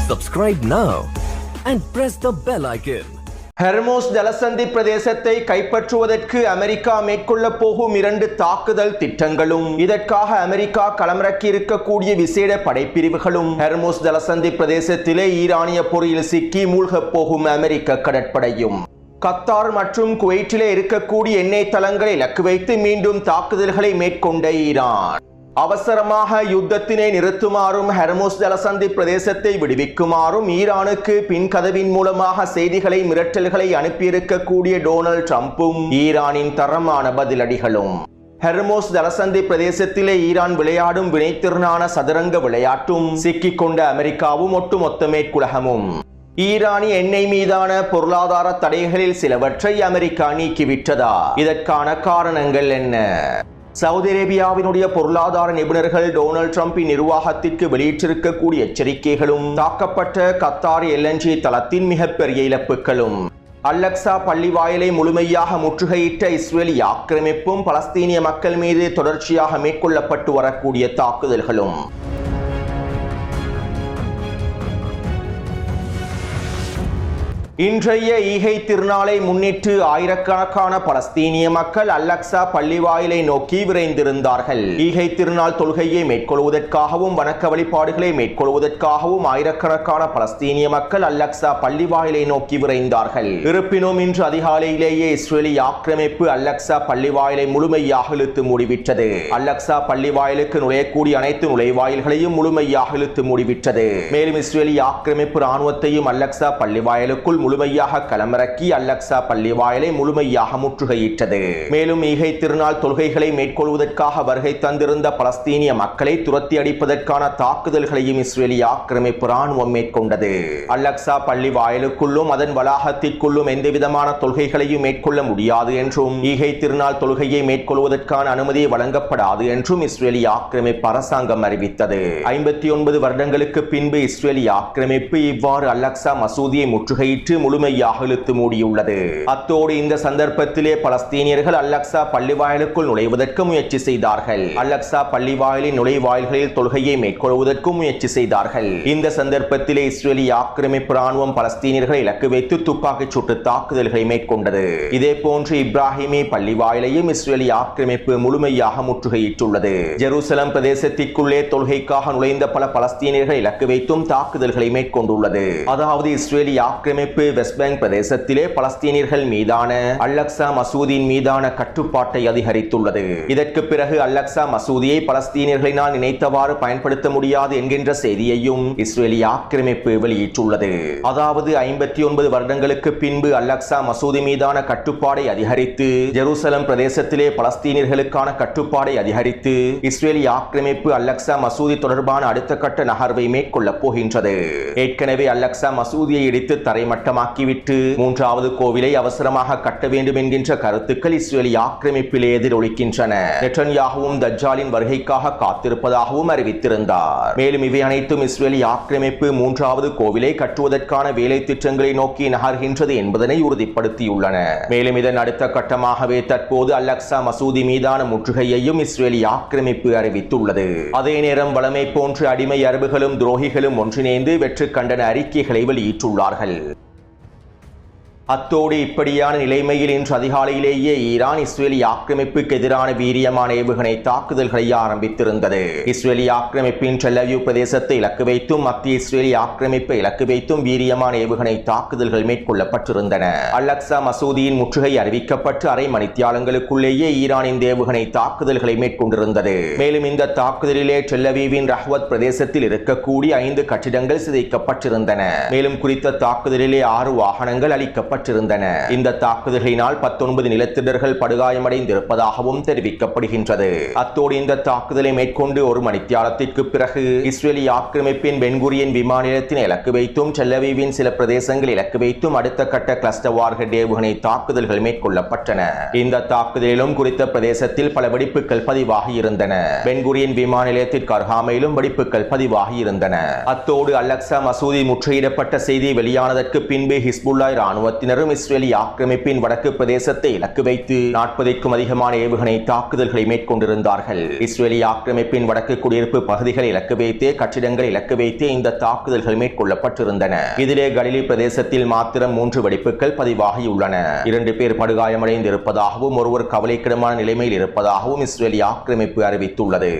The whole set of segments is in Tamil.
Subscribe now and press the bell icon. ஹெர்மோஸ் ஜலசந்தி பிரதேசத்தை கைப்பற்றுவதற்கு அமெரிக்கா மேற்கொள்ள போகும் 2 தாக்குதல் திட்டங்களும் இதற்காக அமெரிக்கா களமிறக்கி இருக்கக்கூடிய விசேட படைப்பிரிவுகளும் ஹெர்மோஸ் ஜலசந்தி பிரதேசத்திலே ஈரானிய பொறியில் சிக்கி மூழ்கப் போகும் அமெரிக்க கடற்படையும் கத்தார் மற்றும் குவைட்டிலே இருக்கக்கூடிய எண்ணெய் தளங்களை இலக்கு வைத்து மீண்டும் தாக்குதல்களை மேற்கொண்ட ஈரான் அவசரமாக யுத்தத்தினை நிறுத்துமாறும் ஹெர்மோஸ் ஜலசந்தி பிரதேசத்தை விடுவிக்குமாறும் ஈரானுக்கு பின் கதவின் மூலமாக செய்திகளை மிரட்டல்களை அனுப்பியிருக்கக்கூடிய டொனால்ட் ட்ரம்பும் ஈரானின் தரமான பதிலடிகளும் ஹெர்மோஸ் ஜலசந்தி பிரதேசத்திலே ஈரான் விளையாடும் வினைத்திறனான சதுரங்க விளையாட்டும் சிக்கிக்கொண்ட அமெரிக்காவும் ஒட்டுமொத்த மேற்குலகமும் ஈரானிய எண்ணெய் மீதான பொருளாதார தடைகளில் சிலவற்றை அமெரிக்கா நீக்கிவிட்டதா? இதற்கான காரணங்கள் என்ன? சவுதி அரேபியாவினுடைய பொருளாதார நிபுணர்கள் டொனால்ட் ட்ரம்பின் நிர்வாகத்திற்கு வெளியிட்டிருக்கக்கூடிய எச்சரிக்கைகளும் தாக்கப்பட்ட கத்தார் LNG தளத்தின் மிகப்பெரிய இழப்புகளும் அல்-அக்ஸா பள்ளி வாயிலை முழுமையாக முற்றுகையிட்ட இஸ்ரேலிய ஆக்கிரமிப்பும் பலஸ்தீனிய மக்கள் மீது தொடர்ச்சியாக மேற்கொள்ளப்பட்டு வரக்கூடிய தாக்குதல்களும் இன்றைய ஈகை திருநாளை முன்னிட்டு ஆயிரக்கணக்கான பலஸ்தீனிய மக்கள் அல்-அக்ஸா பள்ளி வாயிலை நோக்கி விரைந்திருந்தார்கள். ஈகை திருநாள் தொழுகையை மேற்கொள்வதற்காகவும் வணக்க வழிபாடுகளை மேற்கொள்வதற்காகவும் ஆயிரக்கணக்கான பலஸ்தீனிய மக்கள் அல்-அக்ஸா பள்ளி வாயிலை நோக்கி விரைந்தார்கள். இருப்பினும் இன்று அதிகாலையிலேயே இஸ்ரேலிய ஆக்கிரமிப்பு அல்-அக்ஸா பள்ளி வாயிலை முழுமையாக இழுத்து மூடிவிட்டது. அல்-அக்ஸா பள்ளி வாயிலுக்கு நுழையக்கூடிய அனைத்து நுழைவாயில்களையும் முழுமையாக இழுத்து மூடிவிட்டது. மேலும் இஸ்ரேலிய ஆக்கிரமிப்பு ராணுவத்தையும் அல்-அக்ஸா பள்ளி வாயிலுக்குள் முழுமையாக களமிறக்கி அல்-அக்ஸா பள்ளி வாயிலை முழுமையாக முற்றுகையிட்டது. மேலும் ஈகை திருநாள் தொழுகைகளை மேற்கொள்வதற்காக வருகை தந்திருந்த பலஸ்தீனிய மக்களை துரத்தி அடிப்பதற்கான தாக்குதல்களையும் இஸ்ரேலிய ஆக்கிரமிப்பு ராணுவம் மேற்கொண்டது. அல்-அக்ஸா பள்ளி வாயிலுக்குள்ளும் அதன் வளாகத்திற்குள்ளும் எந்தவிதமான தொழுகைகளையும் மேற்கொள்ள முடியாது என்றும் ஈகை திருநாள் தொழுகையை மேற்கொள்வதற்கான அனுமதி வழங்கப்படாது என்றும் இஸ்ரேலிய ஆக்கிரமிப்பு அரசாங்கம் அறிவித்தது. 59 வருடங்களுக்கு பின்பு இஸ்ரேலிய ஆக்கிரமிப்பு இவ்வாறு அல்-அக்ஸா மசூதியை முற்றுகையிட்டு முழுமையாக இழுத்து மூடியுள்ளது. அத்தோடு இந்த சந்தர்ப்பத்திலே பலஸ்தீனியர்கள் அல்-அக்ஸா பள்ளி வாயிலுக்குள் நுழைவதற்கு முயற்சி செய்தார்கள். அல்-அக்ஸா பள்ளி வாயிலின் நுழைவாயில்களில் தொழுகையை மேற்கொள்வதற்கு முயற்சி செய்தார்கள். இந்த சந்தர்ப்பத்திலே இஸ்ரேலிய ஆக்கிரமிப்பு ராணுவம் பலஸ்தீனியர்களை இலக்கு வைத்து துப்பாக்கிச் சூட்டு தாக்குதல்களை மேற்கொண்டது. இதே போன்று இப்ராஹிமி பள்ளி வாயிலையும் இஸ்ரேலிய ஆக்கிரமிப்பு முழுமையாக முற்றுகையிட்டுள்ளது. ஜெருசலம் பிரதேசத்திற்குள்ளே தொழுகைக்காக நுழைந்த பல பலஸ்தீனியர்களை இலக்கு வைத்தும் தாக்குதல்களை மேற்கொண்டுள்ளது. அதாவது இஸ்ரேலிய ஆக்கிரமிப்பு வெஸ்ட் பேங்க் பிரதேசத்திலே பலஸ்தீனியர்கள் மீதான அல்-அக்ஸா மசூதியின் மீதான கட்டுப்பாட்டை அதிகரித்துள்ளது. இதற்கு பிறகு அல்-அக்ஸா மசூதியை பலஸ்தீனியர்களினால் நினைத்தவாறு பயன்படுத்த முடியாது என்கின்ற செய்தியையும் இஸ்ரேலிய ஆக்கிரமிப்பு வெளியிட்டுள்ளது. அதாவது 59 வருடங்களுக்கு பின்பு அல்-அக்ஸா மசூதி மீதான கட்டுப்பாடை அதிகரித்து ஜெருசலம் பிரதேசத்திலே பலஸ்தீனியர்களுக்கான கட்டுப்பாடை அதிகரித்து இஸ்ரேலிய ஆக்கிரமிப்பு அல்-அக்ஸா மசூதி தொடர்பான அடுத்த கட்ட நகர்வை மேற்கொள்ளப் போகின்றது. ஏற்கனவே அல்-அக்ஸா மசூதியை இடித்து தரைமட்டமாக்கிவிட்டு 3வது கோவிலை அவசரமாக கட்ட வேண்டும் என்கின்ற கருத்துக்கள் இஸ்ரேலிய ஆக்கிரமிப்பிலே எதிரொலிக்கின்றன. நெட்டன்யாகுவும் தஜ்ஜாலின் வருகைக்காக காத்திருப்பதாகவும் அறிவித்திருந்தார். மேலும் இவை அனைத்தும் இஸ்ரேலிய ஆக்கிரமிப்பு 3வது கோவிலை கட்டுவதற்கான வேலை திட்டங்களை நோக்கி நகர்கின்றது என்பதனை உறுதிப்படுத்தியுள்ளன. மேலும் இதன் அடுத்த கட்டமாகவே தற்போது அல்-அக்ஸா மசூதி மீதான முற்றுகையையும் இஸ்ரேலிய ஆக்கிரமிப்பு அறிவித்துள்ளது. அதே நேரம் வளமை போன்று அடிமை அரபுகளும் துரோகிகளும் ஒன்றிணைந்து வெற்று கண்டன அறிக்கைகளை வெளியிட்டுள்ளார்கள். அத்தோடு இப்படியான நிலைமையில் இன்று அதிகாலையிலேயே ஈரான் இஸ்ரேலிய ஆக்கிரமிப்புக்கு எதிரான வீரியமான ஏவுகணை தாக்குதல்களை ஆரம்பித்திருந்தது. இஸ்ரேலிய ஆக்கிரமிப்பின் டெல் அவீவ் பிரதேசத்தை இலக்கு வைத்தும் மத்திய இஸ்ரேலிய ஆக்கிரமிப்பை இலக்கு வைத்தும் வீரியமான ஏவுகணை தாக்குதல்கள் மேற்கொள்ளப்பட்டிருந்தன. அல்-அக்ஸா மசூதியின் முற்றுகை அறிவிக்கப்பட்டு அரை மணித்தியாலங்களுக்குள்ளேயே ஈரான் இந்த ஏவுகணை தாக்குதல்களை மேற்கொண்டிருந்தது. மேலும் இந்த தாக்குதலிலே டெல் அவீவின் ரஹ்வத் பிரதேசத்தில் இருக்கக்கூடிய 5 கட்டிடங்கள் சிதைக்கப்பட்டிருந்தன. மேலும் குறித்த தாக்குதலிலே 6 வாகனங்கள் அளிக்கப்பட்டன. இந்த தாக்குதல்களினால் 19 நிலத்திடர்கள் படுகாயமடைந்திருப்பதாகவும் தெரிவிக்கப்படுகின்றது. அத்தோடு இந்த தாக்குதலை மேற்கொண்டு ஒரு மணித்தியாலத்திற்கு பிறகு இஸ்ரேலிய ஆக்கிரமிப்பின் பென்குரியன் விமான நிலையத்தினை இலக்கு வைத்தும் டெல் அவீவின் சில பிரதேசங்கள் இலக்கு வைத்தும் அடுத்த கட்ட கிளஸ்டர் வார்ஹெட் ஏவுகணை தாக்குதல்கள் மேற்கொள்ளப்பட்டன. இந்த தாக்குதலிலும் குறித்த பிரதேசத்தில் பல வெடிப்புகள் பதிவாகி இருந்தன. பென்குரியன் விமான நிலையத்திற்கு அருகாமையிலும் வெடிப்புகள் பதிவாகி இருந்தன. அத்தோடு அல்-அக்ஸா மசூதி முற்றுகையிடப்பட்ட செய்தி வெளியானதற்கு பின்பு ஹிஸ்புல்லாஹ் ராணுவத்தில் இராணுவத்தினரும் இஸ்ரேலிய ஆக்கிரமிப்பின் வடக்கு பிரதேசத்தை இலக்கு வைத்து 40க்கும் அதிகமான ஏவுகணை தாக்குதல்களை மேற்கொண்டிருந்தார்கள். இஸ்ரேலிய ஆக்கிரமிப்பின் வடக்கு குடியிருப்பு பகுதிகளை இலக்கு வைத்தே, கட்டிடங்களை இலக்கு வைத்தே இந்த தாக்குதல்கள் மேற்கொள்ளப்பட்டிருந்தன. இதிலே கலிலி பிரதேசத்தில் மாத்திரம் 3 வெடிப்புகள் பதிவாகியுள்ளன. 2 பேர் படுகாயமடைந்து இருப்பதாகவும் ஒருவர் கவலைக்கிடமான நிலைமையில் இருப்பதாகவும் இஸ்ரேலிய ஆக்கிரமிப்பு அறிவித்துள்ளது.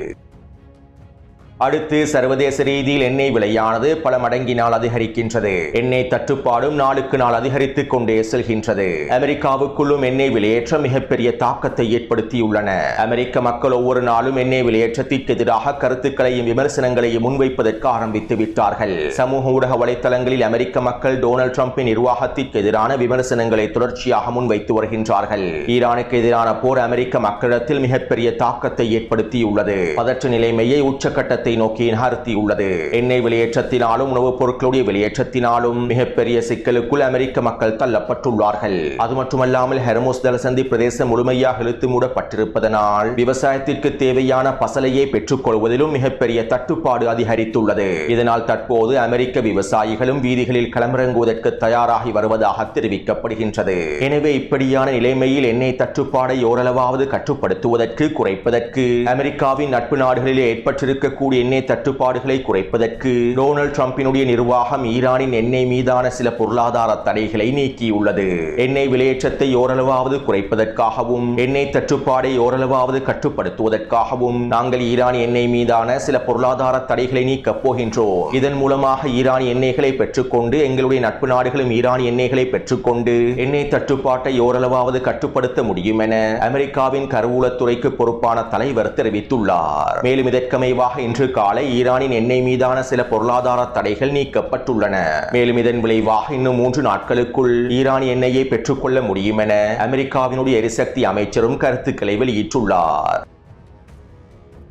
அடுத்து சர்வதேச ரீதியில் எண்ணெய் விலையானது பல மடங்கினால் அதிகரிக்கின்றது. எண்ணெய் தட்டுப்பாடும் நாளுக்கு நாள் அதிகரித்துக் கொண்டே செல்கின்றது. அமெரிக்காவுக்குள்ளும் எண்ணெய் விலையேற்றம் மிகப்பெரிய தாக்கத்தை ஏற்படுத்தியுள்ளன. அமெரிக்க மக்கள் ஒவ்வொரு நாளும் எண்ணெய் விலையேற்றத்திற்கு எதிராக கருத்துக்களையும் விமர்சனங்களையும் முன்வைப்பதற்கு ஆரம்பித்து விட்டார்கள். சமூக ஊடக வலைத்தளங்களில் அமெரிக்க மக்கள் டொனால்ட் ட்ரம்பின் நிர்வாகத்திற்கு எதிரான விமர்சனங்களை தொடர்ச்சியாக முன்வைத்து வருகின்றார்கள். ஈரானுக்கு எதிரான போர் அமெரிக்க மக்களிடத்தில் மிகப்பெரிய தாக்கத்தை ஏற்படுத்தியுள்ளது. பதற்ற நிலைமையை உச்சக்கட்ட நோக்கி நகர்த்தியுள்ளது. எண்ணெய் வெளியேற்றத்தினாலும் உணவுப் பொருட்களுடைய வெளியேற்றத்தினாலும் மிகப்பெரிய சிக்கலுக்குள் அமெரிக்க மக்கள் தள்ளப்பட்டுள்ளார்கள். அது மட்டுமல்லாமல் ஹெர்முஸ் ஜலசந்தி பிரதேசம் முழுமையாக இழுத்து மூடப்பட்டிருப்பதனால் விவசாயத்திற்கு தேவையான பசலையை பெற்றுக் கொள்வதிலும் மிகப்பெரிய தட்டுப்பாடு அதிகரித்துள்ளது. இதனால் தற்போது அமெரிக்க விவசாயிகளும் வீதிகளில் களமிறங்குவதற்கு தயாராகி வருவதாக தெரிவிக்கப்படுகின்றது. எனவே இப்படியான நிலைமையில் எண்ணெய் தட்டுப்பாடை ஓரளவாவது கட்டுப்படுத்துவதற்கு, குறைப்பதற்கு அமெரிக்காவின் நட்பு நாடுகளிலே ஏற்பட்டிருக்கக்கூடிய எண்ணெய் தட்டுப்பாடுகளை குறைப்பதற்கு டொனால்ட் ட்ரம்பினுடைய நிர்வாகம் ஈரானின் எண்ணெய் மீதான சில பொருளாதார தடைகளை நீக்கியுள்ளது. எண்ணெய் விலையேற்றத்தை ஓரளவாவது குறைப்பதற்காகவும் எண்ணெய் தட்டுப்பாடை ஓரளவாவது கட்டுப்படுத்துவதற்காகவும் நாங்கள் ஈரான் எண்ணெய் மீதான சில பொருளாதார தடைகளை நீக்கப் போகின்றோம். இதன் மூலமாக ஈரான் எண்ணெய்களை பெற்றுக்கொண்டு எங்களுடைய நட்பு நாடுகளும் ஈரான் எண்ணெய்களை பெற்றுக்கொண்டு எண்ணெய் தட்டுப்பாட்டை ஓரளவாவது கட்டுப்படுத்த முடியும் என அமெரிக்காவின் கருவூலத்துறைக்கு பொறுப்பான தலைவர் தெரிவித்துள்ளார். மேலும் இதற்கமைவாக இன்று காலை ஈரானின் எண்ணெய் மீதான சில பொருளாதார தடைகள் நீக்கப்பட்டுள்ளன. மேலும் இதன் விளைவாக இன்னும் 3 நாட்களுக்குள் ஈரான் எண்ணெயை பெற்றுக்கொள்ள முடியும் என அமெரிக்காவினுடைய எரிசக்தி அமைச்சரும் கருத்துக்களை வெளியிட்டுள்ளார்.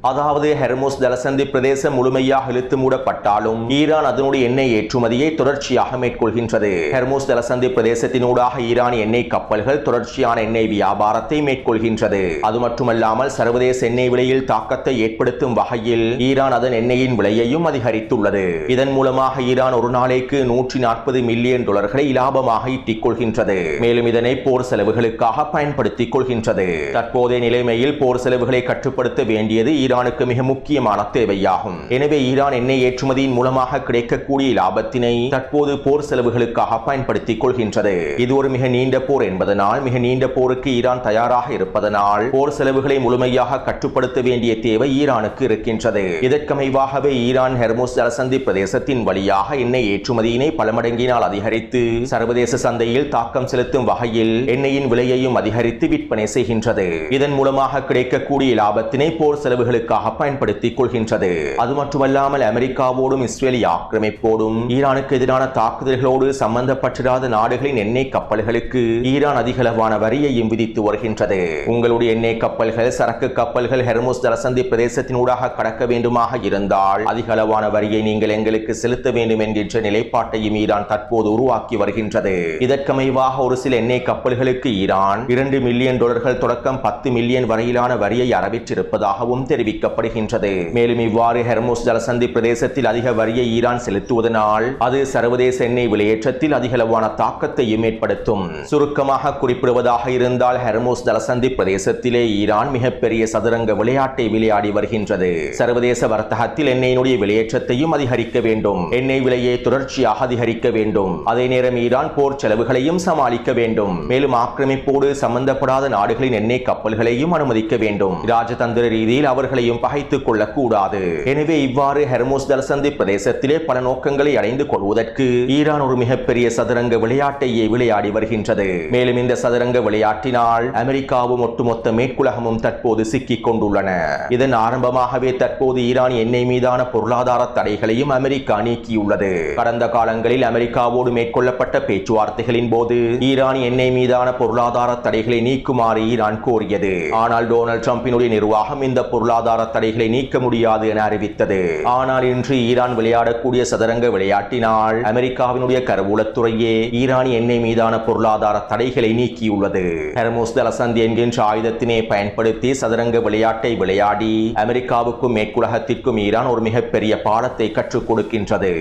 அதாவது ஹெர்முஸ் ஜலசந்தி பிரதேசம் முழுமையாக இழுத்து மூடப்பட்டாலும் ஈரான் அதனுடைய எண்ணெய் ஏற்றுமதியை தொடர்ச்சியாக மேற்கொள்கின்றது. ஹெர்முஸ் ஜலசந்தி பிரதேசத்தினூடாக ஈரான் எண்ணெய் கப்பல்கள் தொடர்ச்சியான எண்ணெய் வியாபாரத்தை மேற்கொள்கின்றது. அது மட்டுமல்லாமல் சர்வதேச எண்ணெய் விலையில் தாக்கத்தை ஏற்படுத்தும் வகையில் ஈரான் அதன் எண்ணெயின் விலையையும் அதிகரித்துள்ளது. இதன் மூலமாக ஈரான் ஒரு நாளைக்கு $140 மில்லியன் இலாபமாக ஈட்டிக் கொள்கின்றது. மேலும் இதனை போர் செலவுகளுக்காக பயன்படுத்திக் கொள்கின்றது. தற்போதைய நிலைமையில் போர் செலவுகளை கட்டுப்படுத்த வேண்டியது ஈரானுக்கு மிக முக்கியமான தேவையாகும். எனவே ஈரான் எண்ணெய் ஏற்றுமதியின் மூலமாக கிடைக்கக்கூடிய லாபத்தினை தற்போது போர் செலவுகளுக்காக பயன்படுத்திக் கொள்கின்றது. இது ஒரு மிக நீண்ட போர் என்பதனால், மிக நீண்ட போருக்கு ஈரான் தயாராக இருப்பதனால் போர் செலவுகளை முழுமையாக கட்டுப்படுத்த வேண்டிய தேவை ஈரானுக்கு இருக்கின்றது. இதற்கமைவாகவே ஈரான் ஹெர்முஸ் ஜலசந்தி பிரதேசத்தின் வழியாக எண்ணெய் ஏற்றுமதியினை பல மடங்கினால் அதிகரித்து சர்வதேச சந்தையில் தாக்கம் செலுத்தும் வகையில் எண்ணெயின் விலையையும் அதிகரித்து விற்பனை செய்கின்றது. இதன் மூலமாக கிடைக்கக்கூடிய லாபத்தினை போர் செலவுகளுக்கு பயன்படுத்திக் கொள்கின்றது. அது மட்டுமல்லாமல் அமெரிக்காவோடும் இஸ்ரேலிய ஆக்கிரமிப்போடும் ஈரானுக்கு எதிரான தாக்குதல்களோடு சம்பந்தப்பட்டிராத நாடுகளின் எண்ணெய் கப்பல்களுக்கு ஈரான் அதிகளவான வரியையும் விதித்து வருகின்றது. உங்களுடைய எண்ணெய் கப்பல்கள், சரக்கு கப்பல்கள் ஹெர்முஸ் ஜலசந்தி பிரதேசத்தினூடாக கடக்க வேண்டுமாக இருந்தால் அதிகளவான வரியை நீங்கள் எங்களுக்கு செலுத்த வேண்டும் என்கின்ற நிலைப்பாட்டையும் ஈரான் தற்போது உருவாக்கி வருகின்றது. இதற்கமைவாக ஒரு சில எண்ணெய் கப்பல்களுக்கு ஈரான் $2 மில்லியன் தொடக்கம் $10 மில்லியன் வரையிலான வரியை அறவிட்டிருப்பதாகவும் தெரிவிக்கப்படுகின்றது. மேலும் இவ்வாறு ஹெர்முஸ் ஜலசந்தி பிரதேசத்தில் அதிக வரியை ஈரான் செலுத்துவதனால் அது சர்வதேச எண்ணெய் விலையேற்றத்தில் அதிகளவான தாக்கத்தையும் ஏற்படுத்தும். சுருக்கமாக குறிப்பிடுவதாக இருந்தால் ஹெர்முஸ் ஜலசந்தி பிரதேசத்திலே ஈரான் மிகப்பெரிய சதுரங்க விளையாட்டை விளையாடி வருகின்றது. சர்வதேச வர்த்தகத்தில் எண்ணெயினுடைய விலையேற்றத்தையும் அதிகரிக்க வேண்டும், எண்ணெய் விலையை தொடர்ச்சியாக அதிகரிக்க வேண்டும். அதே நேரம் ஈரான் போர் செலவுகளையும் சமாளிக்க வேண்டும். மேலும் ஆக்கிரமிப்போடு சம்பந்தப்படாத நாடுகளின் எண்ணெய் கப்பல்களையும் அனுமதிக்க வேண்டும். ராஜதந்திர ரீதியில் அவர்களையும் பகைத்துக் கொள்ளக்கூடாது. எனவே இவ்வாறு ஹெர்முஸ் ஜலசந்தி பிரதேசத்திலே பல நோக்கங்களை அடைந்து கொள்வதற்கு ஈரான் ஒரு மிகப்பெரிய சதுரங்க விளையாட்டையே விளையாடி வருகின்றது. மேலும் இந்த சதுரங்க விளையாட்டினால் அமெரிக்காவும் ஒட்டுமொத்த மேற்குலகமும் தற்போது சிக்கிக் கொண்டுள்ளன. இதன் ஆரம்பமாகவே தற்போது ஈரான் எண்ணெய் மீதான பொருளாதார தடைகளையும் அமெரிக்கா நீக்கியுள்ளது. கடந்த காலங்களில் அமெரிக்காவோடு மேற்கொள்ளப்பட்ட பேச்சுவார்த்தைகளின் போது ஈரான் எண்ணெய் மீதான பொருளாதார தடைகளை நீக்குமாறு ஈரான் கோரியது. ஆனால் டொனால்ட் ட்ரம்பினுடைய நிர்வாகம் இந்த பொருளாதார தடைகளை நீக்க முடியாது என அறிவித்தது. ஆனால் இன்று ஈரான் விளையாடக்கூடிய சதுரங்க விளையாட்டினால் அமெரிக்காவினுடைய கருவூலத்துறையே ஈரான் எண்ணெய் மீதான பொருளாதார தடைகளை நீக்கியுள்ளது. ஹெர்முஸ் ஜலசந்தி என்கின்ற ஆயுதத்தினை பயன்படுத்தி சதுரங்க விளையாட்டை விளையாடி அமெரிக்காவுக்கும் மேற்குலகத்திற்கும் ஈரான் ஒரு மிகப்பெரிய பாடத்தை கற்றுக் கொடுக்கின்றது.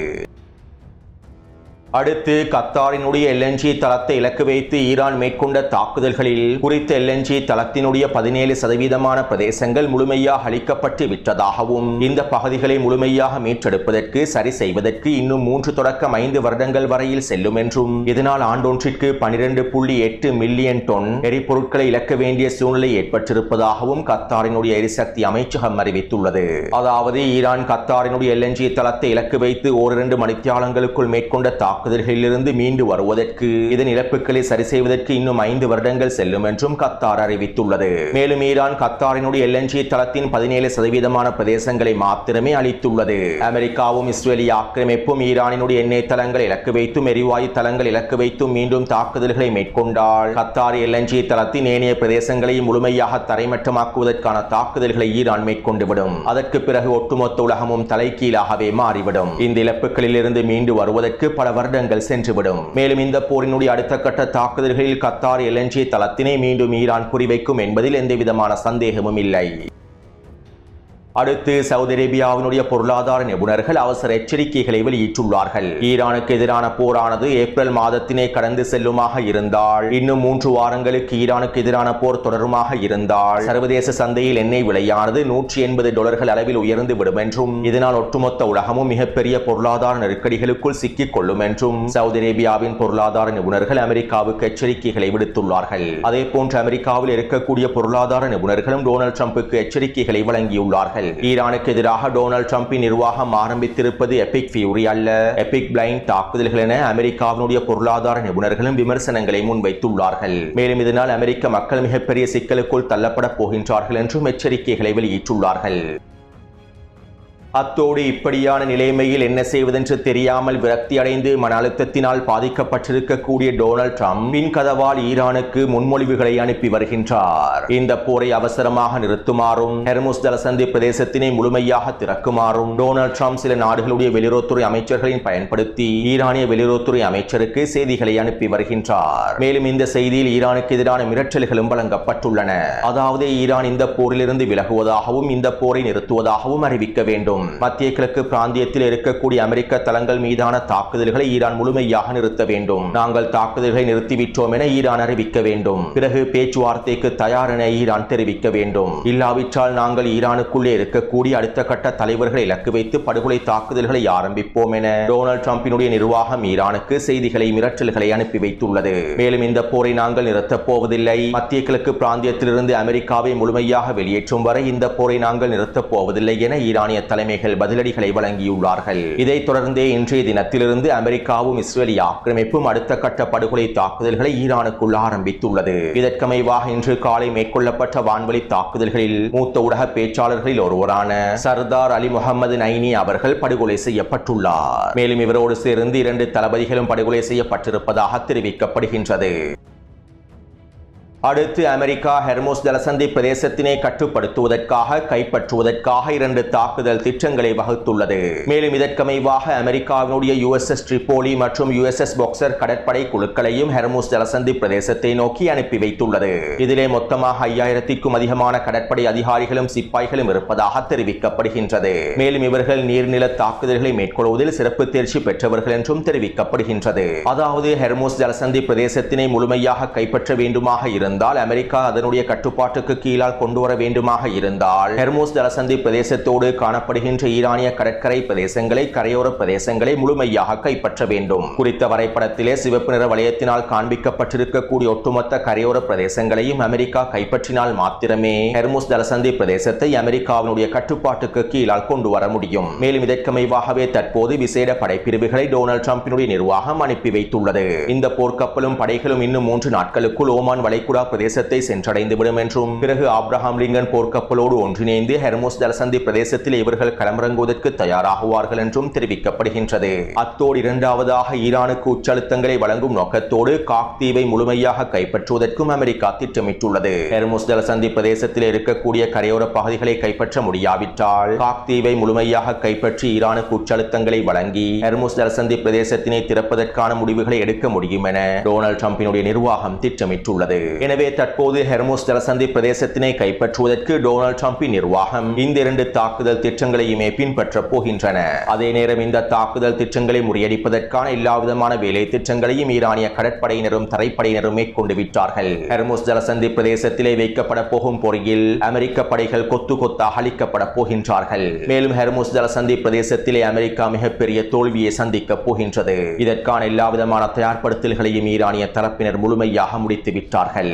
அடுத்து கத்தாரினுடைய LNG தளத்தை இலக்கு வைத்து ஈரான் மேற்கொண்ட தாக்குதல்களில் குறித்த LNG தளத்தினுடைய 17% பிரதேசங்கள் முழுமையாக அளிக்கப்பட்டு விட்டதாகவும் இந்த பகுதிகளை முழுமையாக மீட்டெடுப்பதற்கு சரி செய்வதற்கு இன்னும் 3 தொடக்கம் 5 வருடங்கள் வரையில் செல்லும் என்றும் இதனால் ஆண்டொன்றிற்கு 12.8 மில்லியன் டன் எரிபொருட்களை இழக்க வேண்டிய சூழ்நிலை ஏற்பட்டிருப்பதாகவும் கத்தாரினுடைய எரிசக்தி அமைச்சகம் அறிவித்துள்ளது. அதாவது ஈரான் கத்தாரினுடைய LNG தளத்தை இலக்கு வைத்து 1-2 மணித்தியாலங்களுக்குள் மேற்கொண்ட தாக்குதல்களிலிருந்து மீண்டு வருவதற்கு இதன் இழப்புகளை சரி செய்வதற்கு இன்னும் 5 வருடங்கள் செல்லும் என்றும் கத்தார் அறிவித்துள்ளது. மேலும் ஈரான் கத்தாரினுடைய LNG தளத்தின் 17% பிரதேசங்களை மாத்திரமே அளித்துள்ளது. அமெரிக்காவும் இஸ்ரேலிய ஆக்கிரமிப்பும் ஈரானினுடைய எண்ணெய் தளங்கள் இலக்கு வைத்தும் எரிவாயு தளங்கள் இலக்கு வைத்தும் மீண்டும் தாக்குதல்களை மேற்கொண்டால் கத்தார் LNG தளத்தின் ஏனைய பிரதேசங்களை முழுமையாக தரைமட்டமாக்குவதற்கான தாக்குதல்களை ஈரான் மேற்கொண்டுவிடும். அதற்கு பிறகு ஒட்டுமொத்த உலகமும் தலைகீழாகவே மாறிவிடும். இந்த இழப்புகளில் இருந்து மீண்டு வருவதற்கு பல வருடங்கள் சென்றுவிடும். மேலும் இந்த போரினுடைய அடுத்த கட்ட தாக்குதல்களில் கத்தார் LNG தளத்தினை மீண்டும் ஈரான் குறிவைக்கும் என்பதில் எந்தவிதமான சந்தேகமும் இல்லை. அடுத்து சவுதி அரேபியாவினுடைய பொருளாதார நிபுணர்கள் அவசர எச்சரிக்கைகளை வெளியிட்டுள்ளார்கள். ஈரானுக்கு எதிரான போரானது ஏப்ரல் மாதத்தினை கடந்து செல்லுமாக இருந்தால் இன்னும் 3 வாரங்களுக்கு ஈரானுக்கு எதிரான போர் தொடருமாக இருந்தால் சர்வதேச சந்தையில் எண்ணெய் விலையானது $180 அளவில் உயர்ந்து விடும் என்றும் இதனால் ஒட்டுமொத்த உலகமும் மிகப்பெரிய பொருளாதார நெருக்கடிகளுக்குள் சிக்கிக் கொள்ளும் என்றும் சவுதி அரேபியாவின் பொருளாதார நிபுணர்கள் அமெரிக்காவுக்கு எச்சரிக்கைகளை விடுத்துள்ளார்கள். அதே போன்று அமெரிக்காவில் இருக்கக்கூடிய பொருளாதார நிபுணர்களும் டொனால்ட் ட்ரம்புக்கு எச்சரிக்கைகளை வழங்கியுள்ளார்கள். ஈரானுக்கு எதிராக டொனால்ட் ட்ரம்பின் நிர்வாகம் ஆரம்பித்திருப்பது எபிக் ஃபியூரி அல்ல, எபிக் பிளைண்ட் தாக்குதல்கள் என அமெரிக்காவினுடைய பொருளாதார நிபுணர்களும் விமர்சனங்களை முன்வைத்துள்ளார்கள். மேலும் இதனால் அமெரிக்க மக்கள் மிகப்பெரிய சிக்கலுக்குள் தள்ளப்பட போகின்றார்கள் என்றும் எச்சரிக்கைகளை வெளியிட்டுள்ளார்கள். அத்தோடு இப்படியான நிலைமையில் என்ன செய்வதென்று தெரியாமல் விரக்தி அடைந்து மன அழுத்தத்தினால் பாதிக்கப்பட்டிருக்கக்கூடிய டொனால்ட் ட்ரம்ப் பின் கதவால் ஈரானுக்கு முன்மொழிவுகளை அனுப்பி வருகின்றார். இந்த போரை அவசரமாக நிறுத்துமாறும் ஹெர்முஸ் ஜலசந்தி பிரதேசத்தினை முழுமையாக திறக்குமாறும் டொனால்ட் ட்ரம்ப் சில நாடுகளுடைய வெளியுறவுத்துறை அமைச்சர்களின் பயன்படுத்தி ஈரானிய வெளியுறவுத்துறை அமைச்சருக்கு செய்திகளை அனுப்பி வருகின்றார். மேலும் இந்த செய்தியில் ஈரானுக்கு எதிரான மிரட்டல்களும் வழங்கப்பட்டுள்ளன. அதாவது ஈரான் இந்த போரிலிருந்து விலகுவதாகவும் இந்த போரை நிறுத்துவதாகவும் அறிவிக்க வேண்டும். மத்திய கிழக்கு பிராந்தியத்தில் இருக்கக்கூடிய அமெரிக்க தளங்கள் மீதான தாக்குதல்களை ஈரான் முழுமையாக நிறுத்த வேண்டும். நாங்கள் தாக்குதல்களை நிறுத்திவிட்டோம் என ஈரான் அறிவிக்க வேண்டும். பிறகு பேச்சுவார்த்தைக்கு தயார் என ஈரான் தெரிவிக்க வேண்டும். இல்லாவிட்டால் நாங்கள் ஈரானுக்குள்ளே இருக்கக்கூடிய அடுத்த கட்ட தலைவர்களை இலக்கு வைத்து படுகொலை தாக்குதல்களை ஆரம்பிப்போம் என டொனால்ட் ட்ரம்பினுடைய நிர்வாகம் ஈரானுக்கு செய்திகளை மிரட்டல்களை அனுப்பி வைத்துள்ளது. மேலும் இந்த போரை நாங்கள் நிறுத்தப் போவதில்லை, மத்திய கிழக்கு பிராந்தியத்திலிருந்து அமெரிக்காவை முழுமையாக வெளியேற்றும் வரை இந்த போரை நாங்கள் நிறுத்தப் போவதில்லை என ஈரானிய தலைமை பதிலடிகளை வழங்கியுள்ளார்கள். இதைத் தொடர்ந்தே இன்றைய தினத்திலிருந்து அமெரிக்காவும் இஸ்ரேலிய ஆக்கிரமிப்பும் அடுத்த கட்ட படுகொலை தாக்குதல்களை ஈரானுக்குள் ஆரம்பித்துள்ளது. இதற்கமைவாக இன்று காலை மேற்கொள்ளப்பட்ட வான்வழி தாக்குதல்களில் மூத்த ஊடக பேச்சாளர்களில் ஒருவரான சர்தார் அலி முகமது நைனி அவர்கள் படுகொலை செய்யப்பட்டுள்ளார். மேலும் இவரோடு சேர்ந்து 2 தளபதிகளும் படுகொலை செய்யப்பட்டிருப்பதாக தெரிவிக்கப்படுகின்றது. அடுத்து அமெரிக்கா ஹெர்முஸ் ஜலசந்தி பிரதேசத்தினை கட்டுப்படுத்துவதற்காக கைப்பற்றுவதற்காக 2 தாக்குதல் திட்டங்களை வகுத்துள்ளது. மேலும் இதற்கமைவாக அமெரிக்காவினுடைய USS ட்ரிபோலி மற்றும் USS பாக்சர் கடற்படை குழுக்களையும் ஹெர்முஸ் ஜலசந்தி பிரதேசத்தை நோக்கி அனுப்பி வைத்துள்ளது. இதிலே மொத்தமாக 5000க்கும் அதிகமான கடற்படை அதிகாரிகளும் சிப்பாய்களும் இருப்பதாக தெரிவிக்கப்படுகின்றது. மேலும் இவர்கள் நீர்நில தாக்குதல்களை மேற்கொள்வதில் சிறப்பு தேர்ச்சி பெற்றவர்கள் என்றும் தெரிவிக்கப்படுகின்றது. அதாவது ஹெர்முஸ் ஜலசந்தி பிரதேசத்தினை முழுமையாக கைப்பற்ற வேண்டுமாக இருந்தால் அமெரிக்கா அதனுடைய கட்டுப்பாட்டுக்கு கீழால் கொண்டு வர வேண்டுமாக இருந்தால் ஹெர்முஸ் ஜலசந்தி பிரதேசத்தோடு காணப்படுகின்ற ஈரானிய கடற்கரை பிரதேசங்களை கரையோர பிரதேசங்களை முழுமையாக கைப்பற்ற வேண்டும். குறித்த வரைபடத்திலே சிவப்பு நிற வளையத்தினால் காண்பிக்கப்பட்டிருக்கக்கூடிய ஒட்டுமொத்த கரையோர பிரதேசங்களையும் அமெரிக்கா கைப்பற்றினால் மாத்திரமே ஹெர்முஸ் ஜலசந்தி பிரதேசத்தை அமெரிக்காவினுடைய கட்டுப்பாட்டுக்கு கீழால் கொண்டு வர முடியும். மேலும் இதற்கமைவாகவே தற்போது விசேட படைப்பிரிவுகளை டொனால்ட் ட்ரம்பினுடைய நிர்வாகம் அனுப்பி வைத்துள்ளது. இந்த போர்க்கப்பலும் படைகளும் இன்னும் 3 நாட்களுக்குள் ஓமான் வளைகுடா பிரதேசத்தை சென்றடைந்துவிடும் என்றும் பிறகு ஆப்ரஹாம் லிங்கன் போர்க்கப்பலோடு ஒன்றிணைந்து ஹெர்முஸ் ஜலசந்தி பிரதேசத்தில் இவர்கள் களமிறங்குவதற்கு தயாராகுவார்கள் என்றும் தெரிவிக்கப்படுகின்றது. அத்தோடு 2வதாக ஈரானுக்கு உச்சழுத்தங்களை வழங்கும் நோக்கத்தோடு காக் தீவை முழுமையாக கைப்பற்றுவதற்கும் அமெரிக்கா திட்டமிட்டுள்ளது. ஹெர்முஸ் ஜலசந்தி பிரதேசத்தில் இருக்கக்கூடிய கரையோர பகுதிகளை கைப்பற்ற முடியாவிட்டால் காக் தீவை முழுமையாக கைப்பற்றி ஈரானுக்கு உச்சழுத்தங்களை வழங்கி ஹெர்முஸ் ஜலசந்தி பிரதேசத்தினை திறப்பதற்கான முடிவுகளை எடுக்க முடியும் என டொனால்ட் ட்ரம்பினுடைய நிர்வாகம் திட்டமிட்டுள்ளது. எனவே தற்போது ஹெர்முஸ் ஜலசந்தி பிரதேசத்தினை கைப்பற்றுவதற்கு டொனால்ட் ட்ரம்பின் நிர்வாகம் இந்த 2 தாக்குதல் திட்டங்களையுமே பின்பற்றப் போகின்றன. அதே நேரம் இந்த தாக்குதல் திட்டங்களை முறியடிப்பதற்கான எல்லாவிதமான வேலை திட்டங்களையும் ஈரானிய கடற்படையினரும் தரைப்படையினரும் மேற்கொண்டு விட்டார்கள். ஹெர்முஸ் ஜலசந்தி பிரதேசத்திலே வைக்கப்பட போகும் பொறியில் அமெரிக்க படைகள் கொத்து கொத்தாக அளிக்கப்பட போகின்றார்கள். மேலும் ஹெர்முஸ் ஜலசந்தி பிரதேசத்திலே அமெரிக்கா மிகப்பெரிய தோல்வியை சந்திக்கப் போகின்றது. இதற்கான எல்லாவிதமான தயார்படுத்தல்களையும் ஈரானிய தரப்பினர் முழுமையாக முடித்து விட்டார்கள்.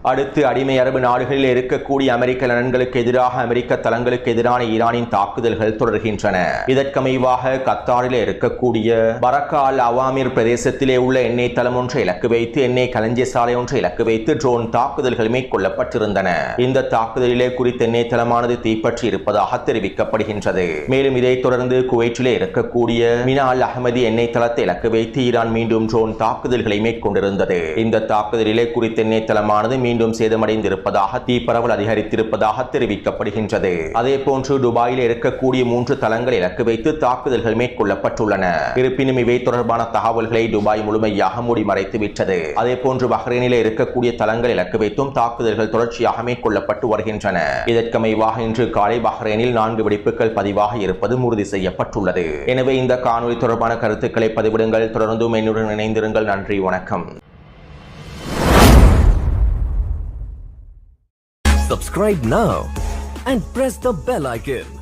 அடுத்து அடிமை அரபு நாடுகளில் இருக்கக்கூடிய அமெரிக்க நலன்களுக்கு எதிராக அமெரிக்க தளங்களுக்கு எதிரான ஈரானின் தாக்குதல்கள் தொடர்கின்றன. இதற்கமைவாக கத்தாரில் இருக்கக்கூடிய பரக்கா அல் அவாமிர் பிரதேசத்திலே உள்ள எண்ணெய் தளம் ஒன்றை இலக்கு வைத்து எண்ணெய் களஞ்சிய சாலை ஒன்றை இலக்கு வைத்து ட்ரோன் தாக்குதல்கள் மேற்கொள்ளப்பட்டிருந்தன. இந்த தாக்குதலிலே குறித்த எண்ணெய் தளமானது தீப்பற்றி இருப்பதாக தெரிவிக்கப்படுகின்றது. மேலும் இதைத் தொடர்ந்து குவைட்டிலே இருக்கக்கூடிய மினா அல் அஹமதி எண்ணெய் தளத்தை இலக்கு வைத்து ஈரான் மீண்டும் ட்ரோன் தாக்குதல்களை மேற்கொண்டிருந்தது. இந்த தாக்குதலிலே குறித்த எண்ணெய் தளமானது மீண்டும் சேதமடைந்திருப்பதாக தீப்பரவல் அதிகரித்திருப்பதாக தெரிவிக்கப்படுகின்றது. அதே போன்று துபாயில் இருக்கக்கூடிய 3 தளங்களை இலக்கு வைத்து தாக்குதல்கள் மேற்கொள்ளப்பட்டுள்ளன. இருப்பினும் இவை தொடர்பான தகவல்களை துபாய் முழுமையாக மூடிமறைத்து விட்டது. அதே போன்று பஹ்ரைனில் இருக்கக்கூடிய தளங்கள் இலக்கு வைத்தும் தாக்குதல்கள் தொடர்ச்சியாக மேற்கொள்ளப்பட்டு வருகின்றன. இதற்கமைவாக இன்று காலை பஹ்ரைனில் 4 வெடிப்புகள் பதிவாக இருப்பது உறுதி செய்யப்பட்டுள்ளது. எனவே இந்த காணொலி தொடர்பான கருத்துக்களை பதிவிடுங்கள். தொடர்ந்தும் என்னுடன் இணைந்திருங்கள். நன்றி, வணக்கம். Subscribe now and press the bell icon.